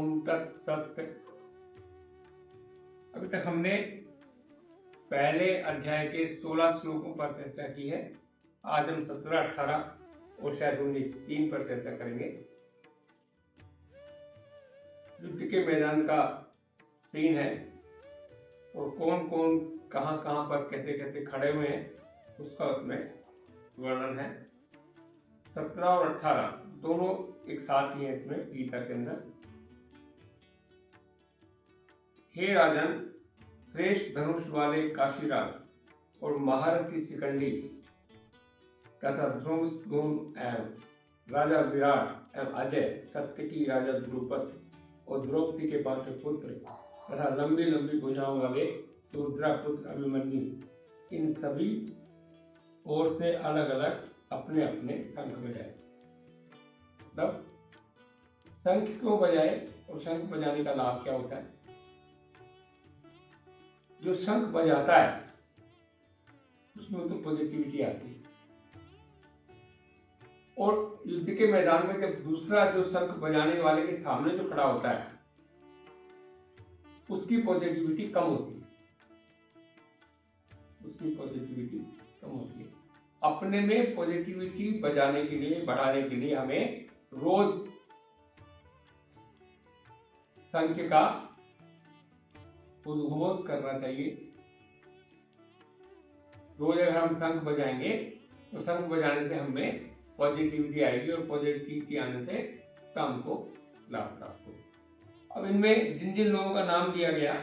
ओम तत्सत। अभी तक हमने पहले अध्याय के 16 श्लोकों पर चर्चा की है। आज हम 17, 18 और शायद 19 3 पर चर्चा करेंगे। युद्ध के मैदान का सीन है और कौन कौन कहां कहां पर कैसे कैसे खड़े हुए हैं उसका उसमें वर्णन है। 17 और 18 दोनों एक साथ ही है इसमें गीता के अंदर। हे राजन, श्रेष्ठ धनुष वाले काशीराज और महारथी शिखंडी तथा ध्रुव एवं राजा विराट एवं अजय, सत्यकी राजा द्रुपद और द्रौपदी के 5 पुत्र तथा लंबी लंबी भुजाओं वाले रुद्रा पुत्र अभिमन्यु, इन सभी ओर से अलग अलग अपने अपने शंख बजाए। मतलब शंख क्यों बजाए और शंख बजाने का लाभ क्या होता है? जो शंख बजाता है उसमें तो पॉजिटिविटी आती है, और युद्ध के मैदान में जब दूसरा जो शंख बजाने वाले के सामने जो खड़ा होता है उसकी पॉजिटिविटी कम होती है, अपने में पॉजिटिविटी बजाने के लिए, बढ़ाने के लिए हमें रोज शंख का उद्घोष करना चाहिए। रोज अगर हम शंख बजाएंगे तो शंख बजाने से हमें पॉजिटिविटी आएगी और पॉजिटिविटी आने से काम को लाभ प्राप्त होगा। अब इनमें जिन जिन लोगों का नाम दिया गया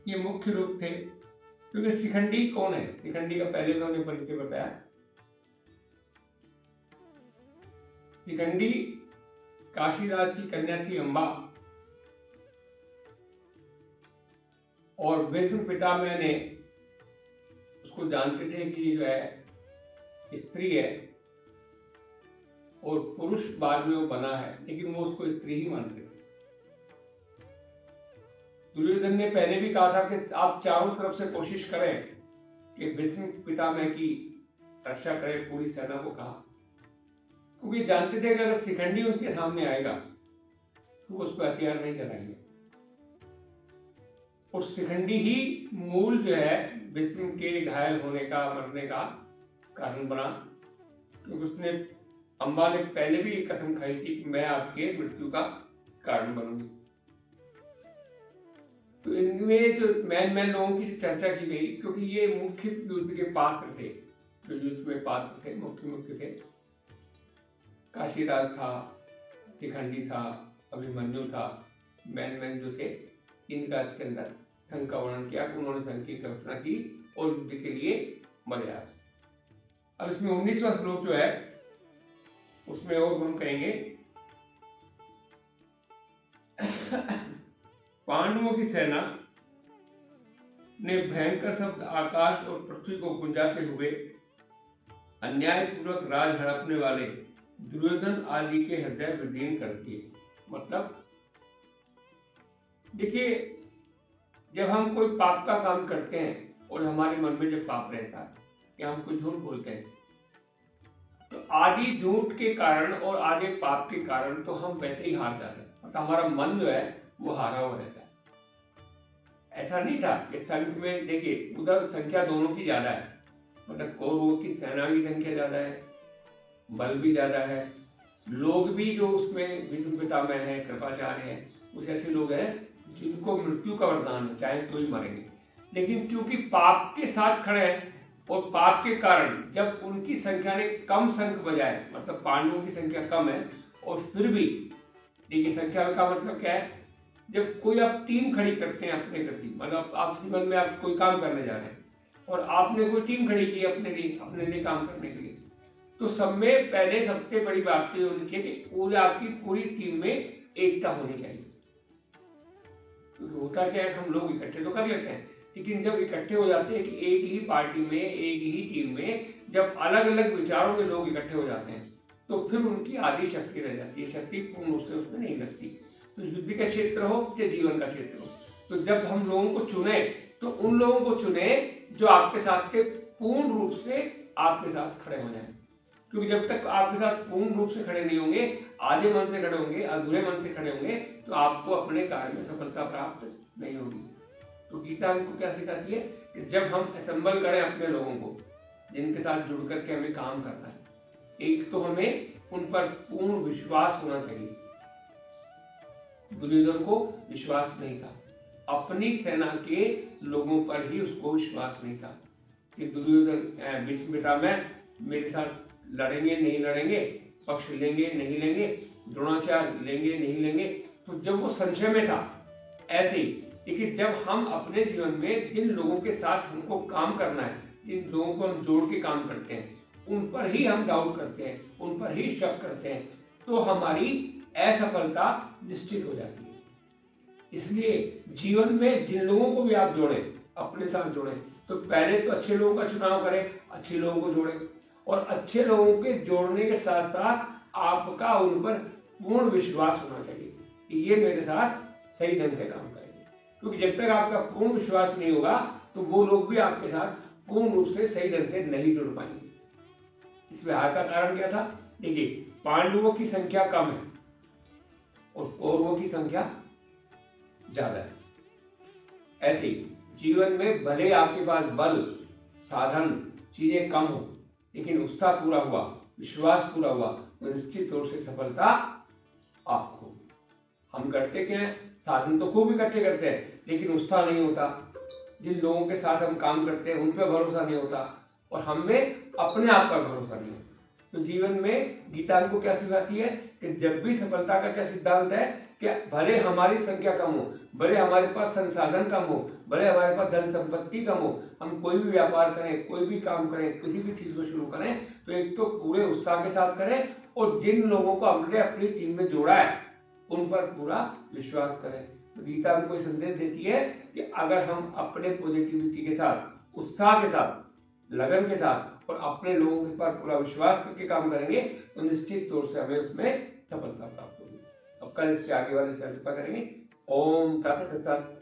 ये मुख्य रूप थे, क्योंकि शिखंडी कौन है? शिखंडी का पहले मैंने परिचय बताया। शिखंडी काशीराज की कन्या थी अम्बा, और भीष्म पितामह ने उसको जानते थे कि जो है स्त्री है और पुरुष बाद में वो बना है, लेकिन वो उसको स्त्री ही मानते थे। दुर्योधन ने पहले भी कहा था कि आप चारों तरफ से कोशिश करें कि भीष्म पितामह की रक्षा करें, पूरी सेना को कहा, क्योंकि जानते थे कि अगर शिखंडी उनके सामने आएगा तो उस पर हथियार नहीं चलाएंगे, और शिखंडी ही मूल जो है भीष्म के घायल होने का, मरने का कारण बना, क्योंकि उसने अम्बा ने पहले भी एक कसम खाई थी कि मैं आपके मृत्यु का कारण बनूंगी। तो इनमें जो मैन लोगों की चर्चा की गई, क्योंकि ये मुख्य युद्ध के पात्र थे, जो युद्ध में पात्र थे, मुख्य थे। काशीराज था, शिखंडी था, अभिमन्यु था, मैन जो थे, इनका इसके अंदर शंख का वर्णन किया कि उन्होंने शंख की कल्पना की और युद्ध के लिए बजाया। अब इसमें 19वां श्लोक जो है उसमें और हम कहेंगे पांडवों की सेना ने भयंकर शब्द आकाश और पृथ्वी को गुंजाते हुए अन्यायपूर्वक राज हड़पने वाले दुर्योधन आदि के हृदय विदीर्ण कर दिए। मतलब देखिए, जब हम कोई पाप का काम करते हैं और हमारे मन में जब पाप रहता है या हम कोई झूठ बोलते हैं, तो आदि झूठ के कारण और आधे पाप के कारण तो हम वैसे ही हार जाते हैं, मतलब हमारा मन जो है वो हारा हुआ रहता है। ऐसा नहीं था कि संघ में देखिए उधर संख्या दोनों की ज्यादा है, मतलब कौरवों की सेना की संख्या ज्यादा है, बल भी ज्यादा है, लोग भी जो उसमें भीष्म पितामह है, कृपाचार्य है, कुछ ऐसे लोग हैं जिनको मृत्यु का वरदान है, चाहे कोई मरेंगे। लेकिन क्योंकि पाप के साथ खड़े हैं और पाप के कारण जब उनकी संख्या ने कम शंख बजाए, मतलब पांडवों की संख्या कम है और फिर भी देखिए संख्या का मतलब क्या है, जब कोई आप टीम खड़ी करते हैं अपने प्रति, मतलब आप जीवन में आप कोई काम करने जा रहे हैं और आपने कोई टीम खड़ी की अपने लिए काम करने के लिए, तो सब में पहले सबसे बड़ी बात तो होनी चाहिए कि पूरी आपकी पूरी टीम में एकता होनी चाहिए। क्योंकि होता क्या है, हम लोग इकट्ठे तो कर लेते हैं, लेकिन जब इकट्ठे हो जाते हैं कि एक ही पार्टी में, एक ही टीम में जब अलग अलग विचारों के लोग इकट्ठे हो जाते हैं तो फिर उनकी आधी शक्ति रह जाती है, शक्ति पूर्ण रूप से उसमें नहीं लगती। तो युद्ध का क्षेत्र हो चाहे जीवन का क्षेत्र हो, तो जब हम लोगों को चुने तो उन लोगों को चुने जो आपके साथ थे, पूर्ण रूप से आपके साथ खड़े हो जाए। क्योंकि जब तक आपके साथ पूर्ण रूप से खड़े नहीं होंगे, आधे मन से खड़े होंगे, अधूरे मन से खड़े होंगे, तो आपको अपने कार्य में सफलता प्राप्त नहीं होगी। तो गीता हमको क्या सिखाती है कि जब हम असेंबल करें अपने लोगों को जिनके साथ जुड़ करके हमें काम करना है, एक तो हमें उन पर पूर्ण विश्वास होना चाहिए। दुर्योधन को विश्वास नहीं था, अपनी सेना के लोगों पर ही उसको विश्वास नहीं था कि दुर्योधन भीष्म पितामह मेरे साथ लड़ेंगे नहीं लड़ेंगे, पक्ष लेंगे नहीं लेंगे, द्रोणाचार्य लेंगे नहीं लेंगे। तो जब वो संशय में था, ऐसे ही देखिए जब हम अपने जीवन में जिन लोगों के साथ हमको काम करना है, जिन लोगों को हम जोड़ के काम करते हैं, उन पर ही हम डाउट करते हैं, उन पर ही शक करते हैं, तो हमारी असफलता निश्चित हो जाती है। इसलिए जीवन में जिन लोगों को भी आप जोड़ें, अपने साथ जोड़ें, तो पहले तो अच्छे लोगों का चुनाव करें, अच्छे लोगों को जोड़ें, और अच्छे लोगों के जोड़ने के साथ साथ आपका उन पर पूर्ण विश्वास होना चाहिए कि ये मेरे साथ सही ढंग से काम करेंगे। क्योंकि जब तक आपका पूर्ण विश्वास नहीं होगा तो वो लोग भी आपके साथ पूर्ण रूप से सही ढंग से नहीं जुड़ पाएंगे। इसमें हार का कारण क्या था? देखिए, पांडवों की संख्या कम है और कौरवों की संख्या ज्यादा है। ऐसे ही जीवन में भले आपके पास बल, साधन, चीजें कम हो, लेकिन उत्साह पूरा हुआ, विश्वास पूरा हुआ, तो निश्चित तौर से सफलता आपको। हम करते क्या है, साधन तो खूब इकट्ठे करते हैं, लेकिन उत्साह नहीं होता। जिन लोगों के साथ हम काम करते हैं उन पर भरोसा नहीं होता, और हमें अपने आप पर भरोसा नहीं होता। तो जीवन में गीता हमको क्या सिखाती है कि जब भी सफलता का क्या सिद्धांत है कि भले हमारी संख्या कम हो, भले हमारे पास संसाधन कम हो, भले हमारे पास धन संपत्ति कम हो, हम कोई भी व्यापार करें, कोई भी काम करें, किसी भी चीज को शुरू करें, तो एक तो पूरे उत्साह के साथ करें, और जिन लोगों को हमने अपनी टीम में जोड़ा है उन पर पूरा विश्वास करें। तो गीता हमको संदेश देती है कि अगर हम अपने पॉजिटिविटी के साथ, उत्साह के साथ, लगन के साथ और अपने लोगों के पर पूरा विश्वास करके काम करेंगे, तो निश्चित तौर से हमें उसमें सफलता प्राप्त होगी। अब कल इसके आगे वाले चर्चा करेंगे। ओम तत्सत।